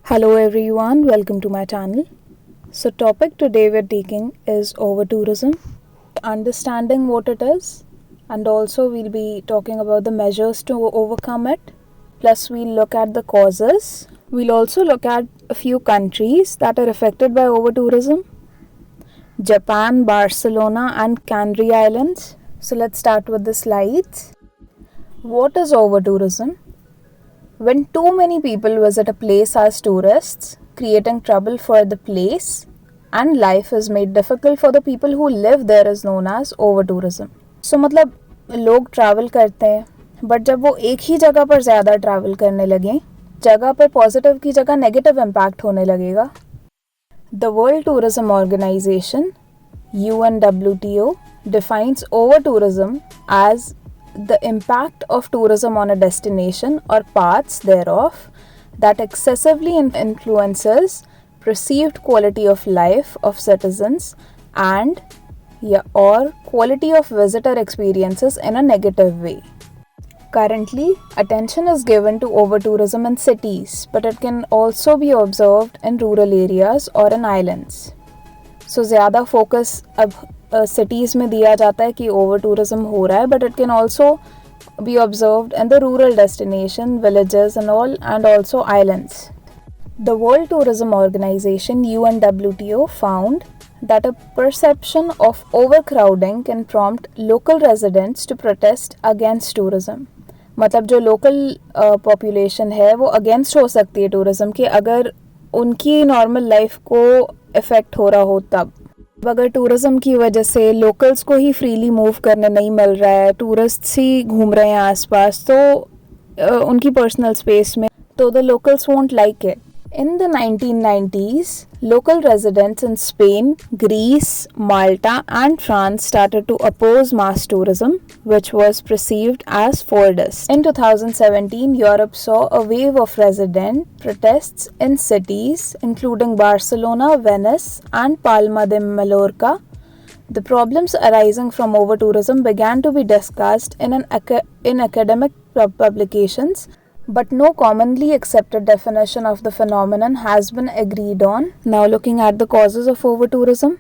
Hello everyone, welcome to my channel. So topic today we're taking is over tourism, understanding what it is, and also we'll be talking about the measures to overcome it. Plus we'll look at the causes. We'll also look at a few countries that are affected by over tourism. Japan, Barcelona and Canary Islands. So let's start with the slides. What is over tourism? When too many people visit a place as tourists, creating trouble for the place and life is made difficult for the people who live there is known as over tourism. So मतलब लोग travel करते हैं but जब वो एक ही जगह पर ज़्यादा ट्रैवल करने लगे जगह पर पॉजिटिव की जगह नेगेटिव इम्पैक्ट होने लगेगा. The world tourism organization UNWTO defines over tourism as the impact of tourism on a destination or parts thereof that excessively influences perceived quality of life of citizens and or quality of visitor experiences in a negative way. Currently, attention is given to over-tourism in cities, but it can also be observed in rural areas or in islands. So ज़्यादा focus अब cities में दिया जाता है कि over tourism हो रहा है, but it can also be observed in the rural destination, villages and all, and also islands. The World Tourism Organization UNWTO found that a perception of overcrowding can prompt local residents to protest against tourism. मतलब जो local population है वो against हो सकती है tourism की अगर उनकी normal life को effect हो रहा हो तब. अगर टूरिज्म की वजह से लोकल्स को ही फ्रीली मूव करने नहीं मिल रहा है, टूरिस्ट्स ही घूम रहे हैं आसपास तो उनकी पर्सनल स्पेस में, तो the locals won't like it. In the 1990s, local residents in Spain, Greece, Malta and France started to oppose mass tourism, which was perceived as Fordist. In 2017, Europe saw a wave of resident protests in cities including Barcelona, Venice and Palma de Mallorca. The problems arising from over-tourism began to be discussed in academic publications, but no commonly accepted definition of the phenomenon has been agreed on. Now looking at the causes of over-tourism.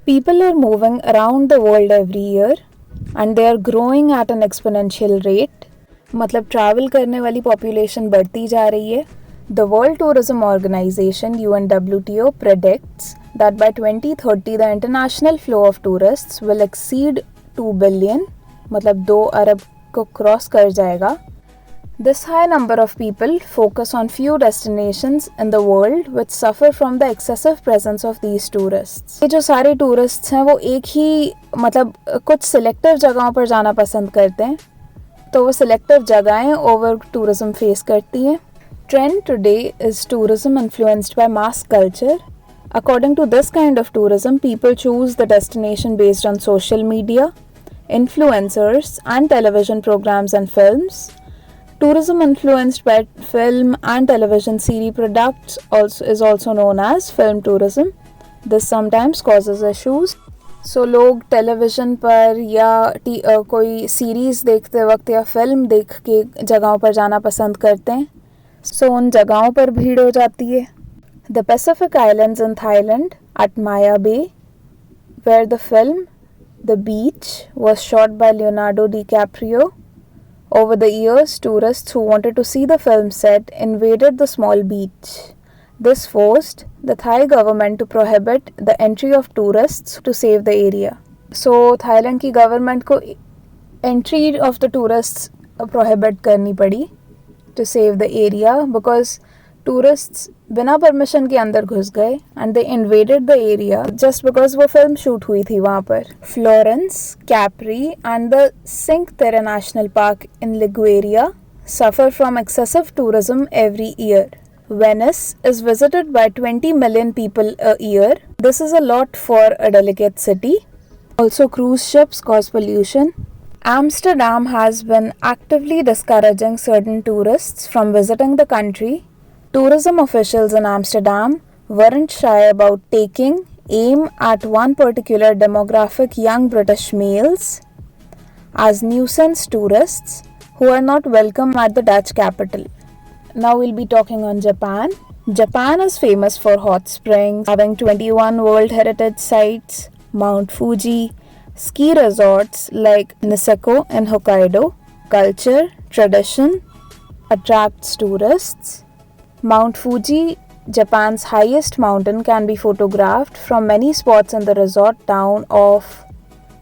People are moving around the world every year and they are growing at an exponential rate. मतलब travel करने वाली population बढ़ती जा रही है. The World Tourism Organization UNWTO predicts that by 2030 the international flow of tourists will exceed 2 billion, मतलब 2 अरब को cross कर जाएगा. This high number of people focus on few destinations in the world which suffer from the excessive presence of these tourists. ये जो सारे tourists हैं वो एक ही मतलब कुछ selective जगहों पर जाना पसंद करते हैं तो वो selective जगहें over tourism face करती हैं. Trend today is tourism influenced by mass culture. According to this kind of tourism, people choose the destination based on social media, influencers and television programs and films. Tourism influenced by film and television series products is also known as film tourism. This sometimes causes issues. So लोग television पर या कोई series देखते वक्त या film देख के जगहों पर जाना पसंद करते हैं. So उन जगहों पर भीड़ हो जाती है. The Pacific Islands in Thailand at Maya Bay, where the film The Beach was shot by Leonardo DiCaprio. Over the years, tourists who wanted to see the film set invaded the small beach. This forced the Thai government to prohibit the entry of tourists to save the area. So, Thailand की government को entry of the tourists prohibit करनी पड़ी to save the area because tourists बिना permission के अंदर घुस गए and they invaded the area just because वो फिल्म शूट हुई थी वहाँ पर. Florence, Capri and the Cinque Terre National Park in Liguria suffer from excessive tourism every year. Venice is visited by 20 million people a year. This is a lot for a delicate city. Also, cruise ships cause pollution. Amsterdam has been actively discouraging certain tourists from visiting the country. Tourism officials in Amsterdam weren't shy about taking aim at one particular demographic, young British males, as nuisance tourists who are not welcome at the Dutch capital. Now we'll be talking on Japan. Japan is famous for hot springs, having 21 World Heritage Sites, Mount Fuji, ski resorts like Niseko in Hokkaido. Culture, tradition attracts tourists. Mount Fuji, Japan's highest mountain, can be photographed from many spots in the resort town of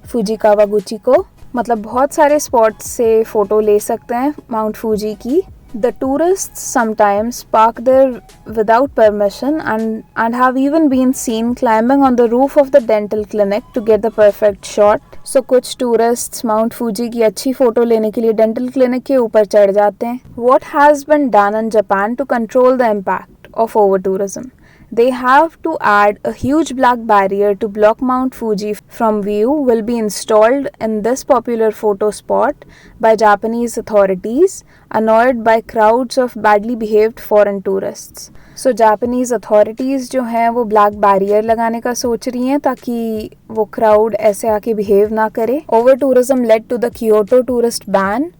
Fujikawaguchi को. मतलब बहुत सारे spots से photo ले सकते हैं mount Fuji की. The tourists sometimes park there without permission and have even been seen climbing on the roof of the dental clinic to get the perfect shot. So कुछ tourists Mount Fuji की अच्छी photo लेने के लिए dental clinic के ऊपर चढ़ जाते हैं. What has been done in Japan to control the impact of over-tourism? They have to add a huge black barrier to block Mount Fuji from view will be installed in this popular photo spot by Japanese authorities, annoyed by crowds of badly behaved foreign tourists. So Japanese authorities जो हैं वो black barrier लगाने का सोच रही हैं ताकि वो crowd ऐसे आके behave ना करे. Over tourism led to the Kyoto tourist ban.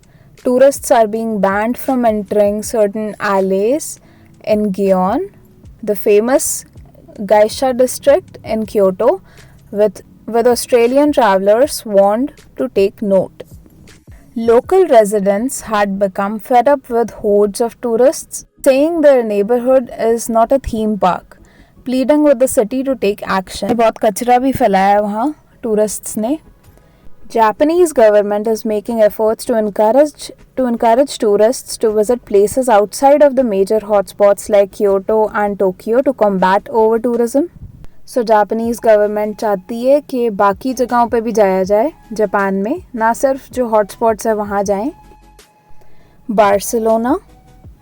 Tourists are being banned from entering certain alleys in Gion, the famous Geisha district in Kyoto, with Australian travellers warned to take note. Local residents had become fed up with hordes of tourists, saying their neighborhood is not a theme park, pleading with the city to take action. बहुत कचरा भी फैलाया वहाँ tourists ने. Japanese government is making efforts to encourage tourists to visit places outside of the major hotspots like Kyoto and Tokyo to combat over tourism. So Japanese government चाहती है कि बाकी जगहों पे भी जाया जाए जापान में, ना सिर्फ जो hotspots है वहाँ जाएं.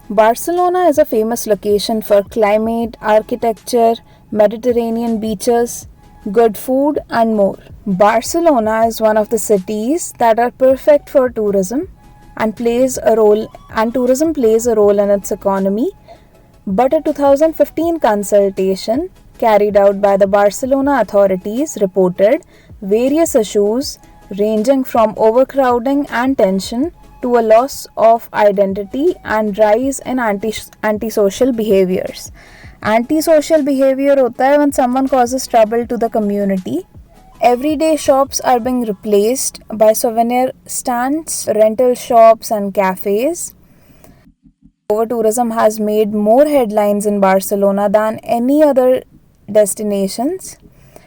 Barcelona is a famous location for climate, architecture, Mediterranean beaches, good food and more. Barcelona is one of the cities that are perfect for tourism and tourism plays a role in its economy. But a 2015 consultation carried out by the Barcelona authorities reported various issues ranging from overcrowding and tension to a loss of identity and rise in antisocial behaviors. Antisocial behavior होता है when someone causes trouble to the community. Everyday shops are being replaced by souvenir stands, rental shops and cafes. Over-tourism has made more headlines in Barcelona than any other destinations.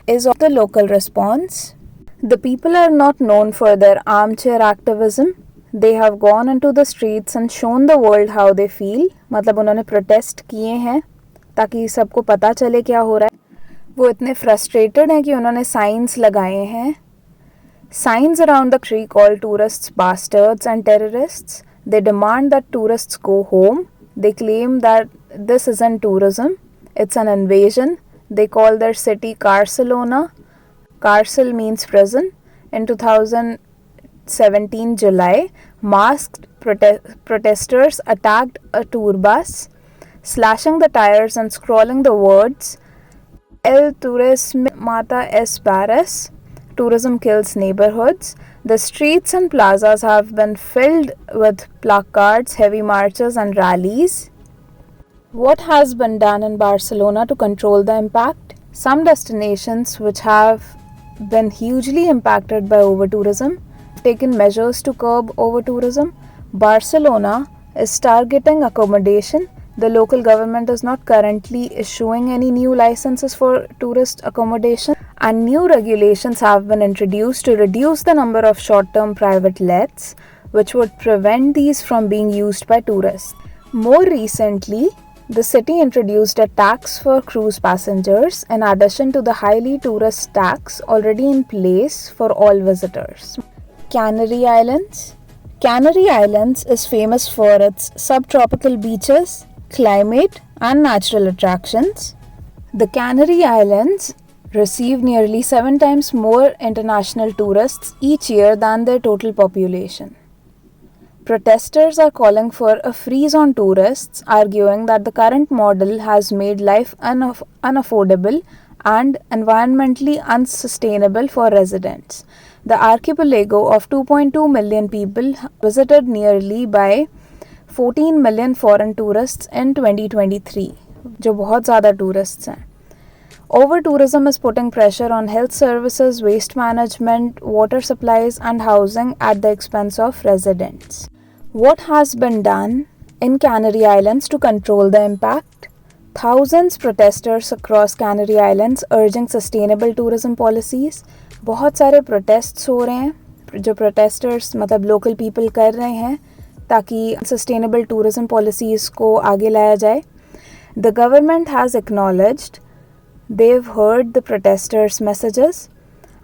Is of the local response. The people are not known for their armchair activism. They have gone into the streets and shown the world how they feel. मतलब उन्होंने protest किए हैं ताकि सबको पता चले क्या हो रहा है. वो इतने फ्रस्ट्रेटेड हैं कि उन्होंने साइंस लगाए हैं. Signs around the tree call tourists bastards and terrorists. They demand that tourists go home. They claim that this isn't tourism, it's an invasion. They call their city Carcelona. Carcel means prison. In 2017 July, masked protesters attacked a tour bus, slashing the tires and scrawling the words El Turismo Mata es Paris, tourism kills neighborhoods. The streets and plazas have been filled with placards, heavy marches and rallies. What has been done in Barcelona to control the impact? Some destinations which have been hugely impacted by over-tourism have taken measures to curb over-tourism. Barcelona is targeting accommodation. The local government is not currently issuing any new licenses for tourist accommodation, and new regulations have been introduced to reduce the number of short-term private lets, which would prevent these from being used by tourists. More recently, the city introduced a tax for cruise passengers in addition to the highly tourist tax already in place for all visitors. Canary Islands. Canary Islands is famous for its subtropical beaches, climate and natural attractions. The Canary Islands receive nearly 7 times more international tourists each year than their total population. Protesters are calling for a freeze on tourists, arguing that the current model has made life unaffordable and environmentally unsustainable for residents. The archipelago of 2.2 million people visited nearly by 14 million foreign tourists in 2023, जो बहुत ज़्यादा tourists हैं. Over tourism is putting pressure on health services, waste management, water supplies, and housing at the expense of residents. What has been done in Canary Islands to control the impact? Thousands protesters across Canary Islands urging sustainable tourism policies. बहुत सारे protests हो रहे हैं जो protesters मतलब local people कर रहे हैं ताकि sustainable tourism policies को आगे लाया जाए. The government has acknowledged they've heard the protesters' messages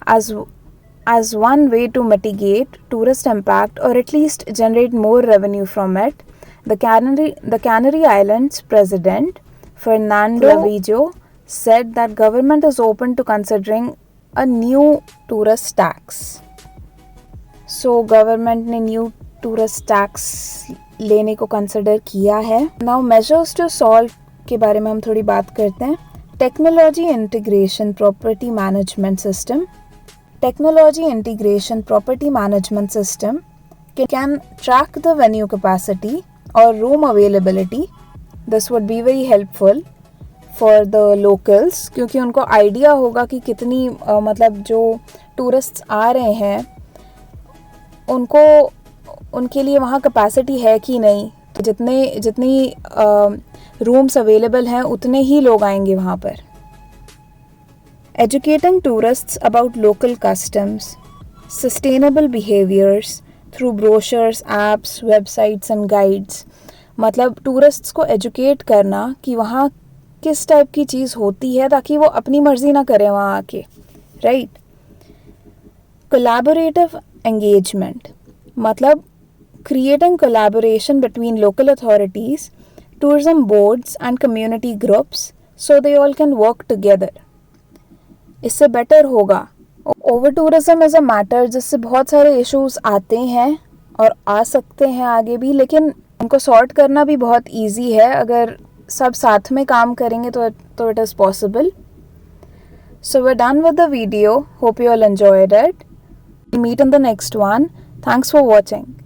as one way to mitigate tourist impact or at least generate more revenue from it. The Canary Islands president Fernando Lavijo said that government is open to considering a new tourist tax. So government ने new tourist tax लेने को consider किया है. Now measures to solve के बारे में हम थोड़ी बात करते हैं. Technology Integration Property Management System. Technology Integration Property Management System can track the venue capacity or room availability. This would be very helpful for the locals क्योंकि उनको idea होगा कि कितनी मतलब जो tourists आ रहे हैं उनको उनके लिए वहाँ capacity है कि नहीं. जितनी rooms available हैं उतने ही लोग आएंगे वहाँ पर. Educating tourists about local customs, sustainable behaviors through brochures, apps, websites and guides. मतलब tourists को educate करना कि वहाँ किस टाइप की चीज़ होती है ताकि वो अपनी मर्जी ना करें वहाँ आके, right? Collaborative engagement मतलब creating collaboration between local authorities, tourism boards and community groups so they all can work together. इससे better होगा. Over tourism is a matter जिससे बहुत सारे issues आते हैं और आ सकते हैं आगे भी, लेकिन उनको sort करना भी बहुत easy है अगर सब साथ में काम करेंगे तो it is possible. So we're done with the video. Hope you all enjoyed it. We'll meet in the next one. Thanks for watching.